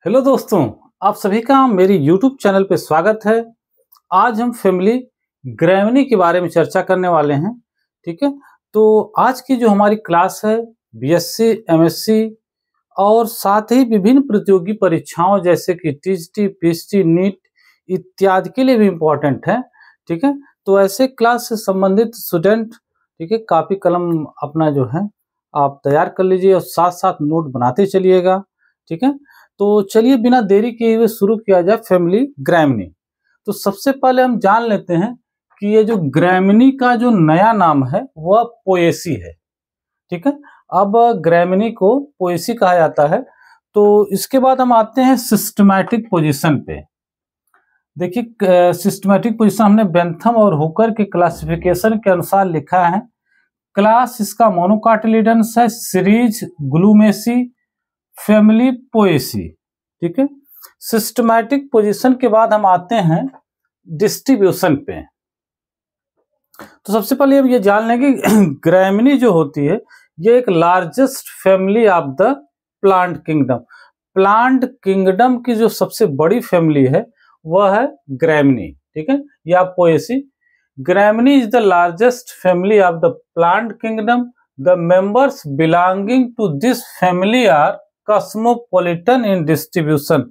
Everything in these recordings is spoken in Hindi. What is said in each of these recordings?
हेलो दोस्तों, आप सभी का मेरी YouTube चैनल पे स्वागत है। आज हम फैमिली ग्रैविनी के बारे में चर्चा करने वाले हैं। ठीक है, तो आज की जो हमारी क्लास है बीएससी, एमएससी और साथ ही विभिन्न प्रतियोगी परीक्षाओं जैसे कि टीजीटी, पीएचडी, नीट इत्यादि के लिए भी इम्पोर्टेंट है। ठीक है, तो ऐसे क्लास से संबंधित स्टूडेंट, ठीक है, कापी कलम अपना जो है आप तैयार कर लीजिए और साथ साथ नोट बनाते चलिएगा। ठीक है, तो चलिए बिना देरी किए हुए शुरू किया जाए फैमिली ग्रैविनी। तो सबसे पहले हम जान लेते हैं कि ये जो ग्रैविनी का जो नया नाम है वह पोएसी है। ठीक है, अब ग्रैविनी को पोएसी कहा जाता है। तो इसके बाद हम आते हैं सिस्टमैटिक पोजीशन पे। देखिए, सिस्टमैटिक पोजीशन हमने बेंथम और हुकर के क्लासिफिकेशन के अनुसार लिखा है। क्लास इसका मोनोकाटिलिडन्स है, सीरीज ग्लूमेसी, फैमिली पोएसी। ठीक है, सिस्टमैटिक पोजीशन के बाद हम आते हैं डिस्ट्रीब्यूशन पे। तो सबसे पहले हम ये जान लेंगे ग्रैविनी जो होती है ये एक largest family of the plant kingdom. Plant kingdom की जो सबसे बड़ी फैमिली है वह है ग्रैविनी। ठीक है, या Poaceae. Gramineae is the largest family of the plant kingdom. The members belonging to this family are cosmopolitan in distribution.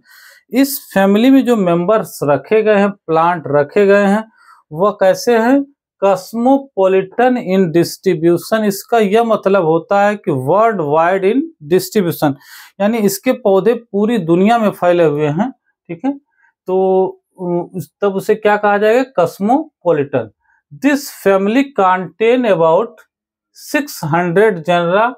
इस फैमिली में जो मेंबर्स रखे गए हैं, प्लांट रखे गए हैं, वह कैसे हैं? Cosmopolitan in distribution. इसका यह मतलब होता है कि वर्ल्ड वाइड इन डिस्ट्रीब्यूशन, यानी इसके पौधे पूरी दुनिया में फैले हुए हैं। ठीक है, तो तब उसे क्या कहा जाएगा? Cosmopolitan. This family contain about 600 genera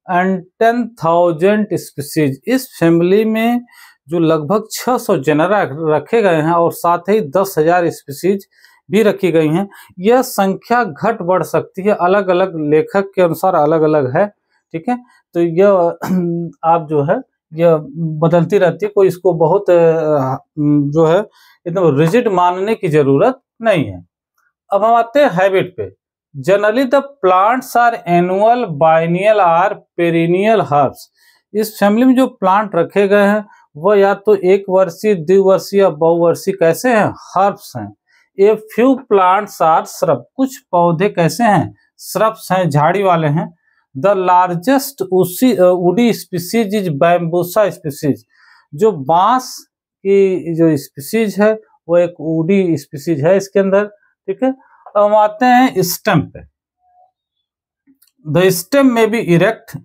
and 10,000 species. इस फैमिली में जो लगभग 600 जनरा रखे गए हैं और साथ ही 10,000 स्पीसीज भी रखी गई हैं। यह संख्या घट बढ़ सकती है, अलग अलग लेखक के अनुसार अलग अलग है। ठीक है, तो यह आप जो है यह बदलती रहती है, कोई इसको बहुत जो है एकदम रिजिड मानने की जरूरत नहीं है। अब हम आते हैं हैबिट पे। Generally the plants are annual, biennial और पेरिनियल हर्ब्स। इस फैमिली में जो प्लांट रखे गए हैं वह या तो एक वर्षीय, द्विवर्षीय या बहुवर्षीय कैसे हैं? हर्ब्स हैं। A few plants are shrub. कुछ पौधे कैसे हैं? श्रब्स हैं, झाड़ी वाले हैं। The largest woody species is bambusa species. जो बांस की जो स्पीसीज है वो एक वुडी स्पीसीज है इसके अंदर। ठीक है, अब हम आते हैं स्टेम पे। द स्टेम में be erect,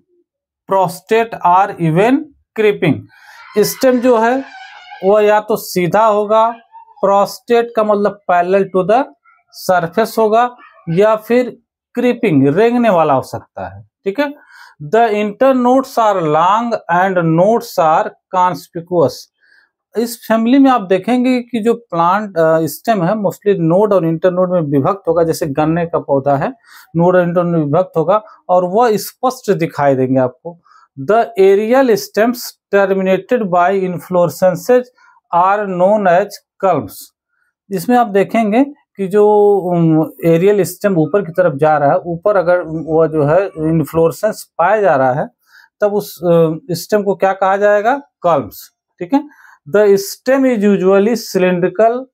prostate or even creeping. Stem जो है वह या तो सीधा होगा, प्रोस्टेट का मतलब पैरेलल टू द सरफेस होगा, या फिर क्रीपिंग रेंगने वाला हो सकता है। ठीक है, the internodes are long and nodes are conspicuous. इस फैमिली में आप देखेंगे कि जो प्लांट स्टेम है मोस्टली नोड और इंटरनोड में विभक्त होगा। जैसे गन्ने का पौधा है, नोड और इंटरनोड में विभक्त होगा और वह स्पष्ट दिखाई देंगे आपको। The aerial stems terminated by inflorescences are known as culms. इसमें आप देखेंगे कि जो एरियल स्टेम ऊपर की तरफ जा रहा है, ऊपर अगर वह जो है इन्फ्लोरेसेंस पाया जा रहा है तब उस स्टेम को क्या कहा जाएगा? कल्म्स। ठीक है, the stem is usually cylindrical.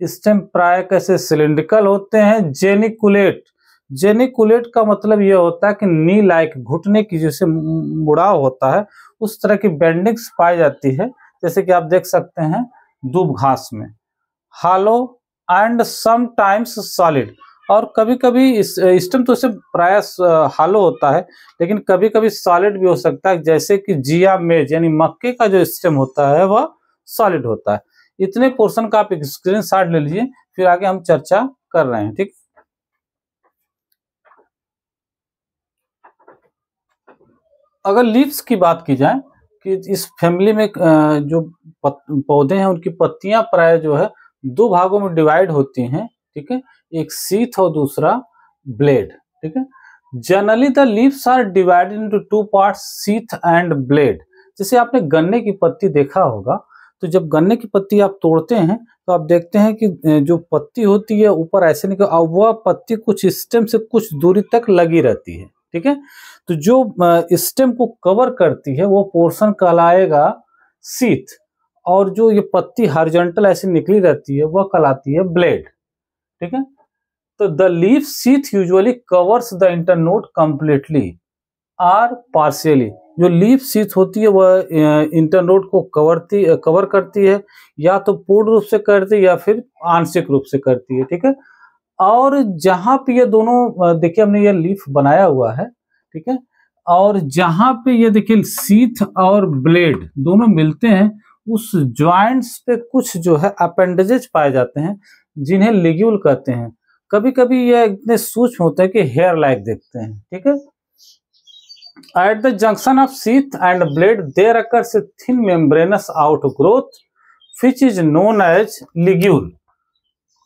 Stem प्राय कैसे सिलिंड्रिकल होते हैं। जेनिकुलेट। जेनिकुलेट का मतलब यह होता है कि नी लाइक, घुटने की जैसे मुड़ाव होता है उस तरह की बेंडिंग्स पाई जाती है, जैसे कि आप देख सकते हैं दूब घास में। हालो एंड समटाइम्स सॉलिड। और कभी कभी स्टेम तो इसे प्राय हालो होता है, लेकिन कभी कभी सॉलिड भी हो सकता है, जैसे कि जिया मेज यानी मक्के का जो स्टेम होता है वह सॉलिड होता है। इतने पोर्शन का आप एक स्क्रीनशॉट ले लीजिए, फिर आगे हम चर्चा कर रहे हैं। ठीक, अगर लीव्स की बात की जाए कि इस फैमिली में जो पौधे हैं उनकी पत्तियां प्राय जो है दो भागों में डिवाइड होती हैं। ठीक है, एक सीथ और दूसरा ब्लेड। ठीक है, generally the leaves are divided into two parts, sheath and blade. जैसे आपने गन्ने की पत्ती देखा होगा, तो जब गन्ने की पत्ती आप तोड़ते हैं तो आप देखते हैं कि जो पत्ती होती है ऊपर ऐसे निकल, और वह पत्ती कुछ स्टेम से कुछ दूरी तक लगी रहती है। ठीक है, तो जो स्टेम को कवर करती है वो पोर्शन कहलाएगा सीथ, और जो ये पत्ती हॉरिजॉन्टल ऐसी निकली रहती है वह कहलाती है ब्लेड। ठीक है, तो the leaf sheath usually covers the internode completely or partially. जो लीफ सीथ होती है वह इंटरनोड को कवर करती है, या तो पूर्ण रूप से करती है या फिर आंशिक रूप से करती है। ठीक है, और जहां पे ये दोनों देखिए हमने ये लीफ बनाया हुआ है, ठीक है, और जहां पे ये देखिए सीथ और ब्लेड दोनों मिलते हैं, उस ज्वाइंट्स पे कुछ जो है अपेंडेजेज पाए जाते हैं जिन्हें लिग्यूल कहते हैं। कभी कभी ये इतने सूक्ष्म होते हैं कि हेयर लाइक दिखते हैं। ठीक है, at the junction of sheath and blade there occurs a thin membranous outgrowth which is known as ligule.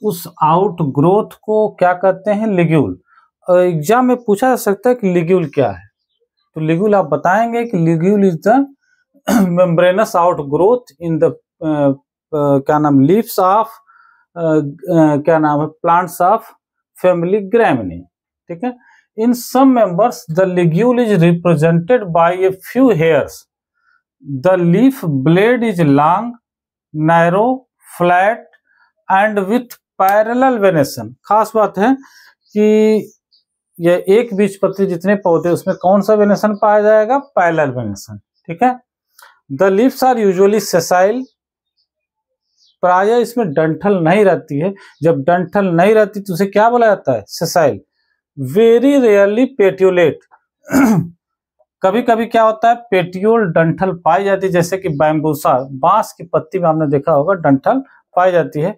उस आउटग्रोथ को क्या कहते हैं? लिग्यूल। एग्जाम में पूछा जा सकता है कि लिग्यूल क्या है, तो लिग्यूल आप बताएंगे कि ligule is the membranes outgrowth in the क्या नाम लीव्स ऑफ क्या नाम है प्लांट्स ऑफ फैमिली ग्रैमिनी। ठीक है, in some members the ligule is represented by a few hairs. The leaf blade is long, narrow, flat and with parallel venation. खास बात है कि यह एक बीजपत्री जितने पौधे उसमें कौन सा वेनेशन पाया जाएगा? Parallel venation. ठीक है, the leaves are usually sessile. प्राय इसमें डंठल नहीं रहती है। जब डंठल नहीं रहती तो उसे क्या बोला जाता है? सेसाइल। Very rarely petiolate. कभी कभी क्या होता है? पेट्यूल डंठल पाई जाती है, जैसे कि बैम्बूसा, बांस की पत्ती में आपने देखा होगा डंठल पाई जाती है।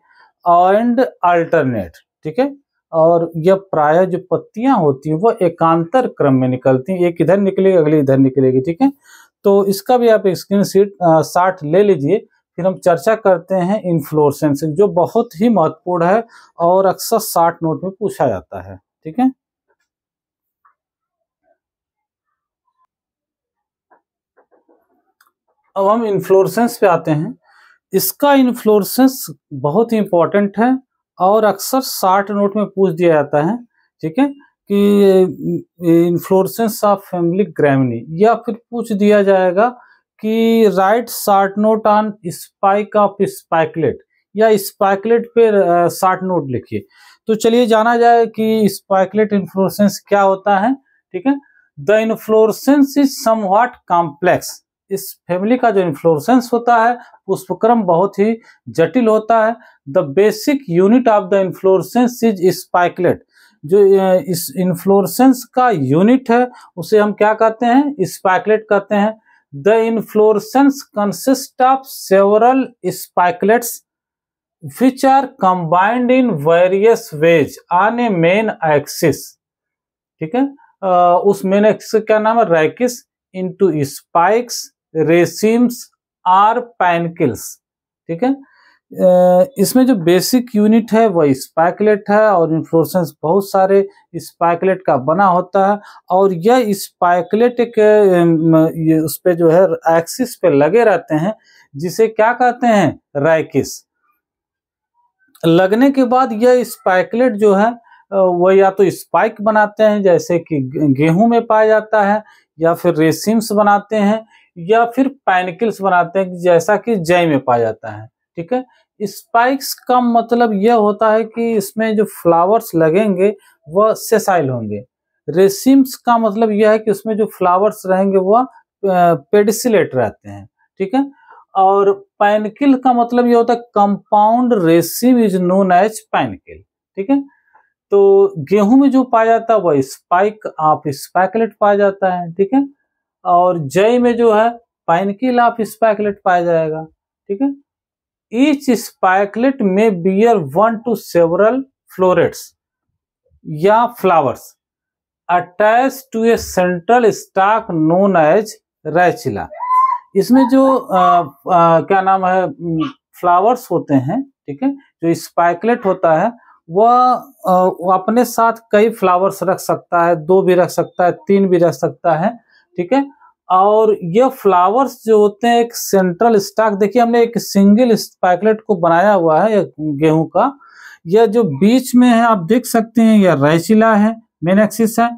And alternate. ठीक है, और यह प्राय जो पत्तियां होती हैं वो एकांतर क्रम में निकलती हैं, एक इधर निकलेगी अगली इधर निकलेगी। ठीक है, तो इसका भी आप स्क्रीनशॉट ले लीजिए। फिर हम चर्चा करते हैं इन्फ्लोरेसेंस, जो बहुत ही महत्वपूर्ण है और अक्सर 60 नोट में पूछा जाता है। ठीक है, अब हम इन्फ्लोरेसेंस पे आते हैं। इसका इन्फ्लोरेसेंस बहुत ही इंपॉर्टेंट है और अक्सर 60 नोट में पूछ दिया जाता है। ठीक है, कि इन्फ्लोरेसेंस ऑफ फैमिली ग्रैमिनी, या फिर पूछ दिया जाएगा कि right short note on spike of spikelet, या स्पाइकलेट पे 60 नोट लिखिए। तो चलिए जाना जाए कि स्पाइकलेट इन्फ्लोरेसेंस क्या होता है। ठीक है, the inflorescence is somewhat complex. इस फैमिली का जो इन्फ्लोरेसेंस होता है पुष्पक्रम बहुत ही जटिल होता है। The basic unit of the inflorescence is spikelet. जो इस इन्फ्लोरेसेंस का यूनिट है उसे हम क्या कहते हैं? स्पाइकलेट कहते हैं। The inflorescence consist of several spikelets which are combined in various ways on a main axis। ठीक है, उस मेन एक्सिस का क्या नाम है? रैकिस इनटू स्पाइक्स, रेसिम्स और पैनकिल्स। ठीक है, इसमें जो बेसिक यूनिट है वह स्पाइकलेट है, और इन्फ्लोरेसेंस बहुत सारे स्पाइकलेट का बना होता है, और यह स्पाइकलेट एक उस पे जो है एक्सिस पे लगे रहते हैं, जिसे क्या कहते हैं? रैकिस। लगने के बाद यह स्पाइकलेट जो है वह या तो स्पाइक बनाते हैं, जैसे कि गेहूं में पाया जाता है, या फिर रेसिम्स बनाते हैं, या फिर पैनिकल्स बनाते हैं, जैसा कि जै में पाया जाता है। ठीक है, स्पाइक्स का मतलब यह होता है कि इसमें जो फ्लावर्स लगेंगे वह सेसाइल होंगे। रेसिम्स का मतलब यह है कि उसमें जो फ्लावर्स रहेंगे वह पेडिसिलेट रहते हैं। ठीक है, और पैनकिल का मतलब ये होता है compound raceme is known as panicle. ठीक है, तो गेहूं में जो पाया जाता है वह स्पाइक ऑफ स्पाइकलेट पाया जाता है। ठीक है, और जै में जो है पैनकिल ऑफ स्पाइकलेट पाया जाएगा। ठीक है, ईच स्पाइकलेट में बियर 1 to several फ्लोरेट्स या flowers attach to a central stalk known as rachilla. इसमें जो क्या नाम है फ्लावर्स होते हैं, ठीक है, जो स्पाइकलेट होता है वह अपने साथ कई फ्लावर्स रख सकता है, 2 भी रख सकता है, 3 भी रख सकता है। ठीक है, और ये फ्लावर्स जो होते हैं एक सेंट्रल स्टॉक, देखिए हमने एक सिंगल स्पाइकलेट को बनाया हुआ है गेहूं का। यह जो बीच में है आप देख सकते हैं यह रैचिला है, मेन एक्सिस है,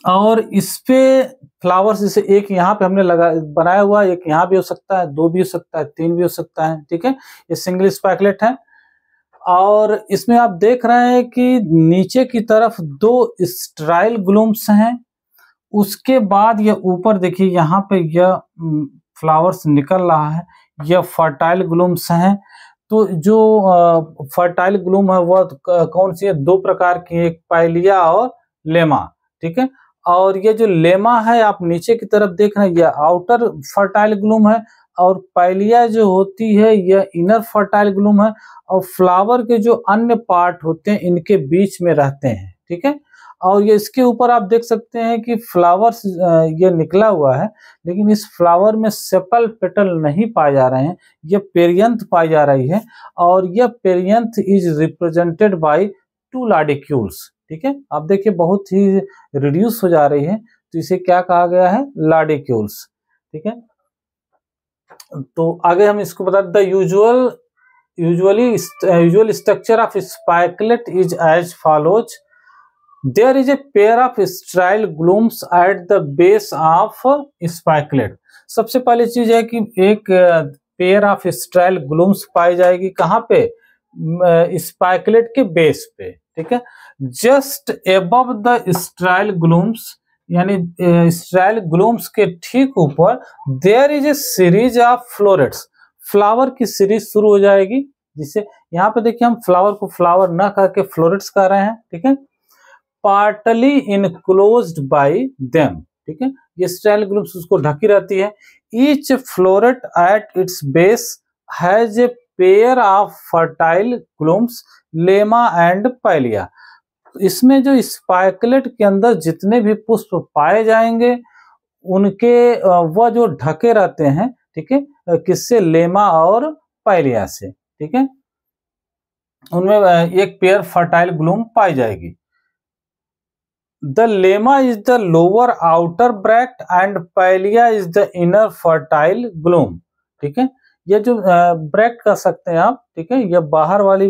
और इस पे फ्लावर्स जैसे एक यहाँ पे हमने लगा बनाया हुआ, एक यहाँ भी हो सकता है, 2 भी हो सकता है, 3 भी हो सकता है, ठीक है। ये सिंगल स्पाइकलेट है। और इसमें आप देख रहे हैं कि नीचे की तरफ 2 स्ट्राइल ग्लूम्स हैं। उसके बाद ये ऊपर देखिए यहाँ पे यह फ्लावर्स निकल रहा है, यह फर्टाइल ग्लूम्स हैं। तो जो फर्टाइल ग्लूम है वह कौन सी है? 2 प्रकार की, एक पाइलिया और लेमा, ठीक है। और ये जो लेमा है आप नीचे की तरफ देख रहे हैं, यह आउटर फर्टाइल ग्लूम है, और पाइलिया जो होती है यह इनर फर्टाइल ग्लूम है। और फ्लावर के जो अन्य पार्ट होते हैं इनके बीच में रहते हैं, ठीक है। और ये इसके ऊपर आप देख सकते हैं कि फ्लावर्स ये निकला हुआ है, लेकिन इस फ्लावर में सेपल पेटल नहीं पाए जा रहे हैं, ये पेरियंथ पाई जा रही है। और यह पेरियंथ इज रिप्रेजेंटेड बाय 2 लाडिक्यूल्स, ठीक है। आप देखिए बहुत ही रिड्यूस हो जा रही है, तो इसे क्या कहा गया है? लाडिक्यूल्स, ठीक है। तो आगे हम इसको बता the usual structure of spikelet is as follows. There is a pair of strile glooms at the base of spikelet। सबसे पहली चीज है कि एक पेयर ऑफ स्ट्राइल ग्लूम्स पाई जाएगी, कहाँ पे? स्पाइकलेट के बेस पे, ठीक है। Just above the sterile glumes, यानी स्ट्राइल ग्लूम्स के ठीक ऊपर there is a series of florets, flower की सीरीज शुरू हो जाएगी। जिससे यहाँ पे देखिए हम फ्लावर को फ्लावर ना कह के फ्लोरेट्स कह रहे हैं, ठीक है। पार्टली इनक्लोज्ड बाय देम, ठीक है। ये स्ट्राइल ग्लूम्स उसको ढकी रहती है। Each floret at its base has a pair of fertile glumes, lemma and palea. इसमें जो स्पाइकलेट के अंदर जितने भी पुष्प पाए जाएंगे उनके वह जो ढके रहते हैं, ठीक है, किससे? लेमा और पाइलिया से, ठीक है। उनमें एक पेयर फर्टाइल ग्लूम पाई जाएगी। The lemma is the lower outer bract and palia is the inner fertile gloom, ठीक है। ये जो ब्रैक्ट कर सकते हैं आप, ठीक है, ये बाहर वाली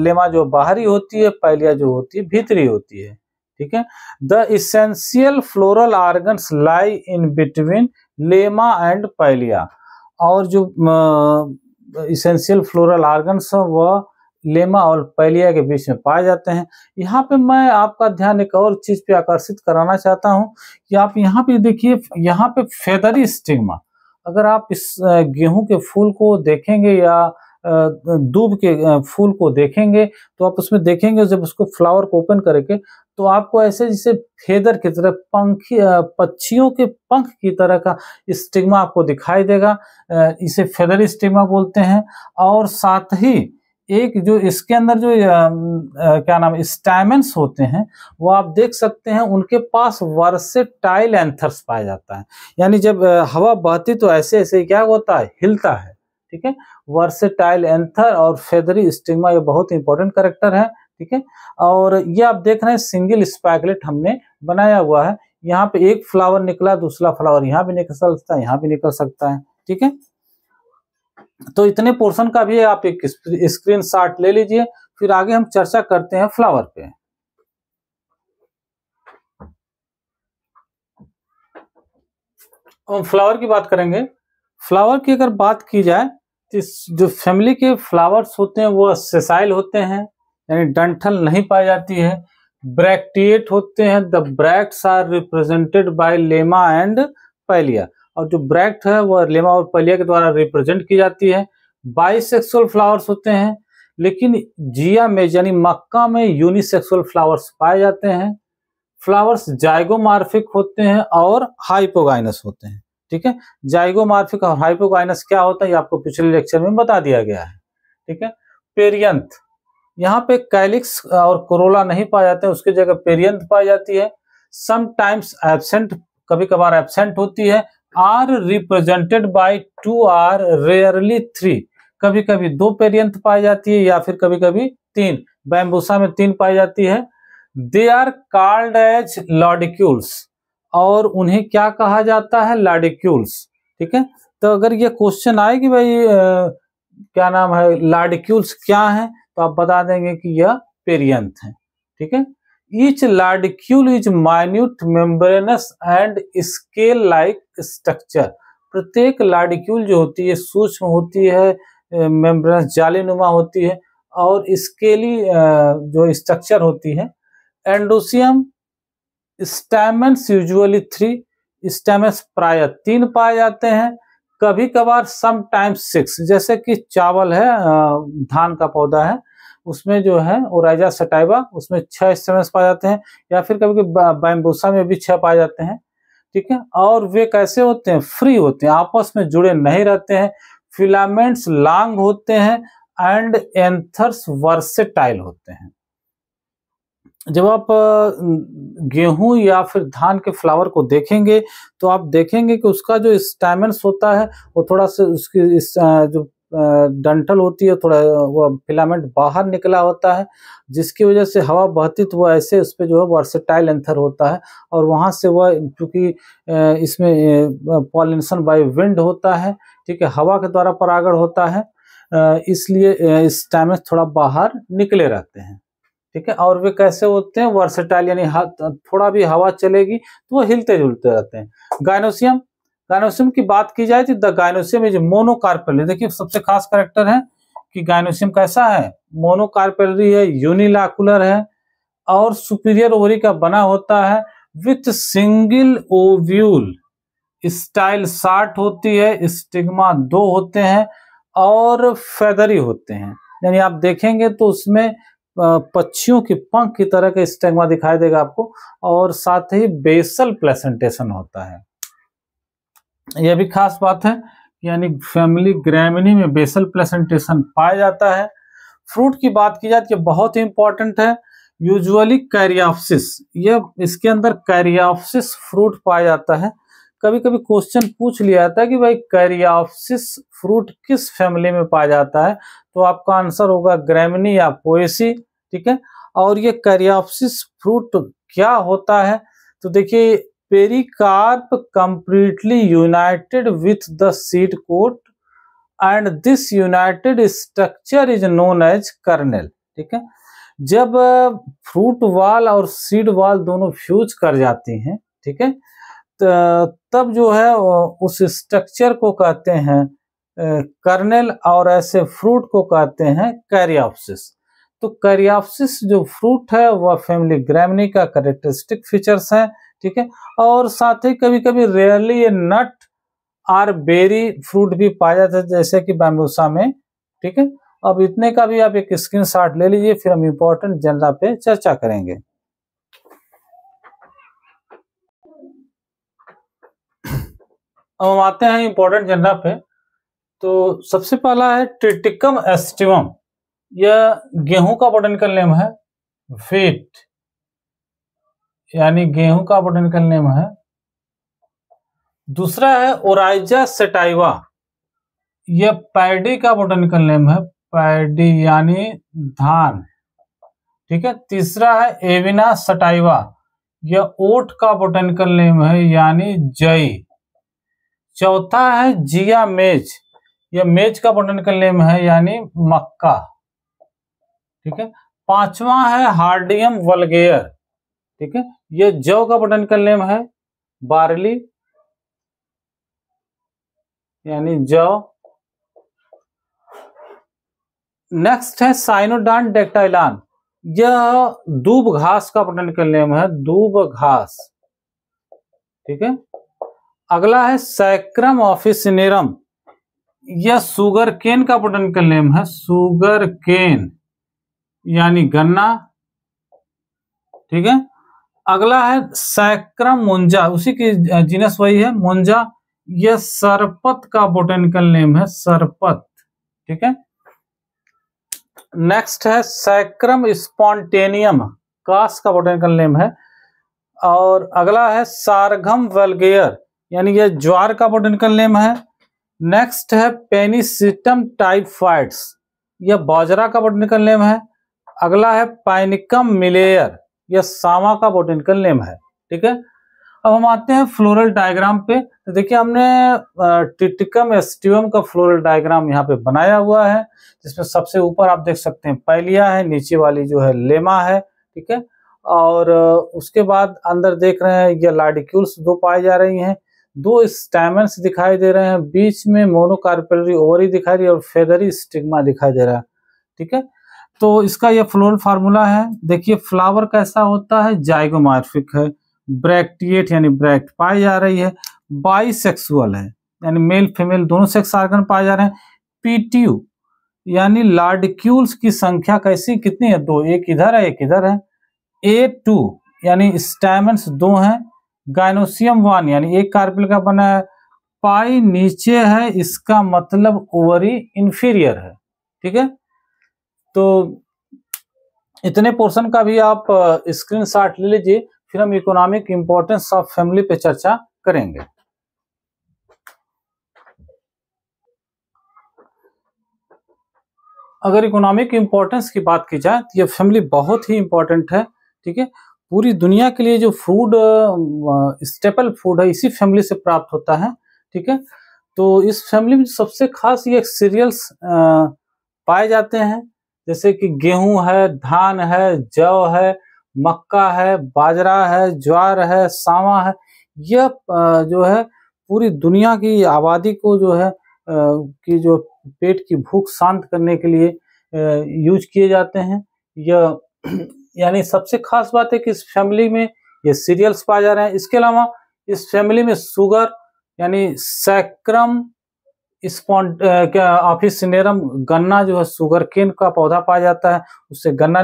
लेमा जो बाहरी होती है, पाइलिया जो होती है भीतरी होती है, ठीक है। The essential floral organs lie in between lemma and palea. और जो इसेंशियल फ्लोरल ऑर्गन्स है वह लेमा और पाइलिया के बीच में पाए जाते हैं। यहाँ पे मैं आपका ध्यान एक और चीज पे आकर्षित कराना चाहता हूँ कि आप यहाँ पे देखिए, यहाँ पे फेदरी स्टिग्मा। अगर आप इस गेहूं के फूल को देखेंगे या दूब के फूल को देखेंगे तो आप उसमें देखेंगे जब उसको फ्लावर को ओपन करेंगे तो आपको ऐसे जैसे फेदर की तरह पक्षियों के पंख की तरह का स्टिग्मा आपको दिखाई देगा। इसे फेदरी स्टिग्मा बोलते हैं। और साथ ही एक जो इसके अंदर जो क्या नाम स्टैमेंस होते हैं वो आप देख सकते हैं, उनके पास वर्सेटाइल एंथर्स पाया जाता है। यानी जब हवा बहती तो ऐसे ऐसे क्या होता है? हिलता है, ठीक है। वर्सेटाइल एंथर और फेदरी स्टिग्मा ये बहुत इंपॉर्टेंट कैरेक्टर है, ठीक है। और ये आप देख रहे हैं सिंगल स्पाइकलेट हमने बनाया हुआ है। यहाँ पे एक फ्लावर निकला, दूसरा फ्लावर यहाँ भी निकल सकता है, यहाँ भी निकल सकता है, ठीक है। तो इतने पोर्शन का भी आप एक स्क्रीनशॉट ले लीजिए। फिर आगे हम चर्चा करते हैं फ्लावर पे। हम फ्लावर की बात करेंगे। फ्लावर की अगर बात की जाए तो जो फैमिली के फ्लावर्स होते हैं वो सेसाइल होते हैं, यानी डंठल नहीं पाई जाती है। ब्रैक्टिएट होते हैं। The bracts are represented by lemma and palea. और जो ब्रैक्ट है वह लेमा और पाइलिया के द्वारा रिप्रेजेंट की जाती है। बाइसेक्सुअल फ्लावर्स होते हैं, लेकिन जिया में यानी मक्का में यूनिसेक्सुअल फ्लावर्स पाए जाते हैं। फ्लावर्स जाइगोमॉर्फिक होते हैं और हाइपोगाइनस होते हैं, ठीक है। जाइगोमॉर्फिक और हाइपोगाइनस क्या होता है ये आपको पिछले लेक्चर में बता दिया गया है, ठीक है। पेरियंथ, यहाँ पे कैलिक्स और कोरोला नहीं पाए जाते हैं, उसकी जगह पेरियंथ पाई जाती है। समटाइम्स एब्सेंट, कभी कभार एब्सेंट होती है। Or represented by 2 or rarely 3, कभी कभी 2 पेरियंथ पाई जाती है या फिर कभी कभी 3। बैम्बूसा में 3 पाई जाती है। दे आर कॉल्ड एज लॉडिक्यूल्स, और उन्हें क्या कहा जाता है? लॉडिक्यूल्स, ठीक है। तो अगर ये क्वेश्चन आए कि भाई क्या नाम है लॉडिक्यूल्स क्या है, तो आप बता देंगे कि यह पेरियंथ है, ठीक है। Each lodicule is minute membranous and scale like structure. प्रत्येक लार्डिक्यूल जो होती है सूक्ष्म होती है, मेम्ब्रेनस जालीनुमा होती है और स्केली जो स्ट्रक्चर होती है। एंडोसियम स्टैमेंस यूजुअली 3, स्टैमेंस प्राय 3 पाए जाते हैं, कभी कभार समटाइम्स 6। जैसे कि चावल है, धान का पौधा है, उसमें जो है ओराइजा सटाइवा, उसमें 6 स्टैमेंस पाए जाते हैं, या फिर कभी कभी बैम्बूसा में भी 6 पाए जाते हैं। ठीक है, और वे कैसे होते हैं? फ्री होते हैं, आपस में जुड़े नहीं रहते हैं, फिलामेंट्स लॉन्ग होते हैं एंड एंथर्स वर्सेटाइल होते हैं। जब आप गेहूं या फिर धान के फ्लावर को देखेंगे तो आप देखेंगे कि उसका जो स्टैमेंस होता है वो थोड़ा सा उसकी जो डंठल होती है थोड़ा वो फिलामेंट बाहर निकला होता है, जिसकी वजह से हवा बहती तो वो ऐसे उस पर जो है वर्सेटाइल एंथर होता है, और वहां से वह क्योंकि इसमें पॉलिनेशन बाय विंड होता है, ठीक है, हवा के द्वारा परागण होता है, इसलिए स्टैमेंस थोड़ा बाहर निकले रहते हैं। ठीक है, और वे कैसे होते हैं? वर्सेटाइल, यानी थोड़ा भी हवा चलेगी तो वो हिलते जुलते रहते हैं। गायनोसियम, गायनोसियम की बात की जाए तो द गायनोसियम इज मोनोकार्पेलरी। देखिए सबसे खास कैरेक्टर है कि गायनोसियम कैसा है? मोनोकार्पेलरी है, यूनिलाकुलर है और सुपीरियर ओवरी का बना होता है, with single ovule, style short होती है, स्टिग्मा 2 होते हैं और फेदरी होते हैं। यानी आप देखेंगे तो उसमें पक्षियों की पंख की तरह का स्टिग्मा दिखाई देगा आपको, और साथ ही बेसल प्लेसेंटेशन होता है। यह भी खास बात है, यानी फैमिली ग्रैमिनी में बेसल प्लेसेंटेशन पाया जाता है। फ्रूट की बात की जाती है, बहुत ही इंपॉर्टेंट है, यूजुअली कैरियोप्सिस, यह इसके अंदर कैरियोप्सिस फ्रूट पाया जाता है। कभी कभी क्वेश्चन पूछ लिया जाता है कि भाई कैरियोप्सिस फ्रूट किस फैमिली में पाया जाता है, तो आपका आंसर होगा ग्रैमिनी या पोएसी। ठीक है, और ये कैरियोप्सिस फ्रूट क्या होता है? तो देखिए, pericarp completely united with the seed coat and this united structure is known as kernel. ठीक है, जब फ्रूट वाल और सीड वाल दोनों फ्यूज कर जाती हैं, ठीक है, तब जो है उस स्ट्रक्चर को कहते हैं कर्नेल, और ऐसे फ्रूट को कहते हैं कैरियोप्सिस। तो कैरियोप्सिस जो फ्रूट है वह फैमिली ग्रैमिनी का कैरेक्टरिस्टिक फीचर्स है। ठीक है, और साथ ही कभी कभी रेयरली ये नट और बेरी फ्रूट भी पाया जाता है, जैसे कि बैम्बूसा में। ठीक है, अब इतने का भी आप एक स्क्रीनशॉट ले लीजिए, फिर हम इंपॉर्टेंट जनरा पे चर्चा करेंगे। अब हम आते हैं इंपॉर्टेंट जनरा पे। तो सबसे पहला है ट्रिटिकम एस्टिवम, यह गेहूं का बोटेनिकल नेम है, व्हीट यानी गेहूं का बोटेनिकल नेम है। दूसरा है ओराइजा सेटाइवा, यह पैडी का बोटेनिकल नेम है, पैडी यानी धान। ठीक है, तीसरा है एविना सटाइवा, यह ओट का बोटेनिकल नेम है यानी जई। चौथा है जिया मेज, यह मेज का बोटेनिकल नेम है यानी मक्का। ठीक है, पांचवा है हार्डियम वल्गेयर, ठीक है, यह जौ का बोटेनिकल नेम है, बार्ली यानी जौ। नेक्स्ट है साइनोडान डेक्टाइलान, यह दूब घास का बोटेनिकल नेम है, दूब घास। ठीक है, अगला है सैक्रम ऑफिसिनेरम, यह सुगर केन का बोटेनिकल नेम है, सुगर केन यानी गन्ना। ठीक है, अगला है सैक्रम मुंजा, उसी की जीनस वही है मुंजा, यह सरपत का बोटेनिकल नेम है, सरपत। ठीक है, नेक्स्ट है सैक्रम स्पॉन्टेनियम, कास का बोटेनिकल नेम है। और अगला है सारघम वल्गेयर, यानी यह ज्वार का बोटेनिकल नेम है। नेक्स्ट है पेनिसिटम टाइफाइड्स, यह बाजरा का बोटेनिकल नेम है। अगला है पाइनिकम मिलेयर, यह सामा का बोटेनिकल नेम है। ठीक है, अब हम आते हैं फ्लोरल डायग्राम पे। तो देखिए हमने ट्रिटिकम एस्टिवम का फ्लोरल डायग्राम यहाँ पे बनाया हुआ है, जिसमें सबसे ऊपर आप देख सकते हैं पैलिया है, नीचे वाली जो है लेमा है। ठीक है, और उसके बाद अंदर देख रहे हैं ये लाडिक्यूल्स 2 पाई जा रही हैं, 2 स्टैमेन्स दिखाई दे रहे हैं, बीच में मोनोकार्पेलरी ओवरी दिखाई दे रही है और फेदरी स्टिग्मा दिखाई दे रहा है। ठीक है, तो इसका ये फ्लोरल फार्मूला है। देखिए फ्लावर कैसा होता है, जाइगोमॉर्फिक है, ब्रैक्टिएट यानी ब्रैक्ट पाई जा रही है, बाइसेक्सुअल है यानी मेल फीमेल दोनों सेक्स ऑर्गन पाए जा रहे हैं। पीट्यू यानी लार्डिक्यूल्स की संख्या कैसी कितनी है, 2, एक इधर है एक इधर है। A2 यानी स्टैमेन्स 2 हैं। गाइनोसियम 1 यानी एक कार्पेल का बना है। पाई नीचे है, इसका मतलब ओवरी इंफीरियर है। ठीक है, तो इतने पोर्शन का भी आप स्क्रीनशॉट ले लीजिए, फिर हम इकोनॉमिक इंपॉर्टेंस ऑफ फैमिली पे चर्चा करेंगे। अगर इकोनॉमिक इंपॉर्टेंस की बात की जाए तो ये फैमिली बहुत ही इंपॉर्टेंट है। ठीक है, पूरी दुनिया के लिए जो फूड स्टेपल फूड है इसी फैमिली से प्राप्त होता है। ठीक है, तो इस फैमिली में सबसे खास ये सीरियल्स पाए जाते हैं, जैसे कि गेहूं है, धान है, जौ है, मक्का है, बाजरा है, ज्वार है, सावा है। यह जो है पूरी दुनिया की आबादी को जो है कि जो पेट की भूख शांत करने के लिए यूज किए जाते हैं। यह यानी सबसे खास बात है कि इस फैमिली में ये सीरियल्स पाए जा रहे हैं। इसके अलावा इस फैमिली में शुगर यानी सैक्रम ऑफिसिनेरम गन्ना जो है शुगर केन का पौधा पाया जाता है, उससे गन्ना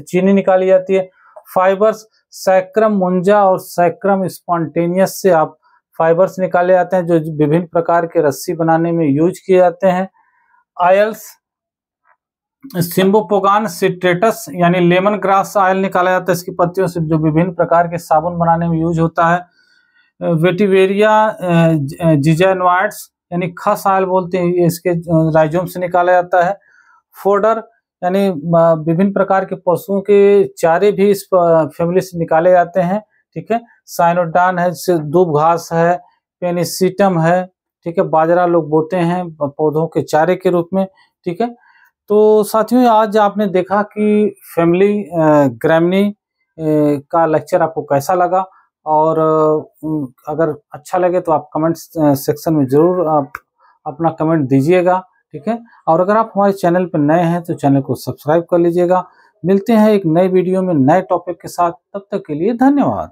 चीनी निकाली जाती है। फाइबर्स सैक्रम मुंजा और सैक्रम स्पॉन्टेनियस से आप फाइबर्स निकाले जाते हैं जो विभिन्न प्रकार के रस्सी बनाने में यूज किए जाते हैं। ऑयल्स सिम्बोपोगान सिट्रेटस यानी लेमन ग्रास ऑयल निकाला जाता है इसकी पत्तियों से, जो विभिन्न प्रकार के साबुन बनाने में यूज होता है। वेटिवेरिया जिजेनोइड्स यानी खस ऑयल बोलते हैं, इसके राइजोम से निकाला जाता है। फोडर यानी विभिन्न प्रकार के पशुओं के चारे भी इस फैमिली से निकाले जाते हैं। ठीक है, साइनोडान है, जैसे दूब घास है, पेनिसिटम है। ठीक है, बाजरा लोग बोते हैं पौधों के चारे के रूप में। ठीक है, तो साथियों आज आपने देखा कि फैमिली ग्रैमनी का लेक्चर आपको कैसा लगा, और अगर अच्छा लगे तो आप कमेंट सेक्शन में जरूर आप अपना कमेंट दीजिएगा। ठीक है, और अगर आप हमारे चैनल पर नए हैं तो चैनल को सब्सक्राइब कर लीजिएगा। मिलते हैं एक नए वीडियो में नए टॉपिक के साथ, तब तक के लिए धन्यवाद।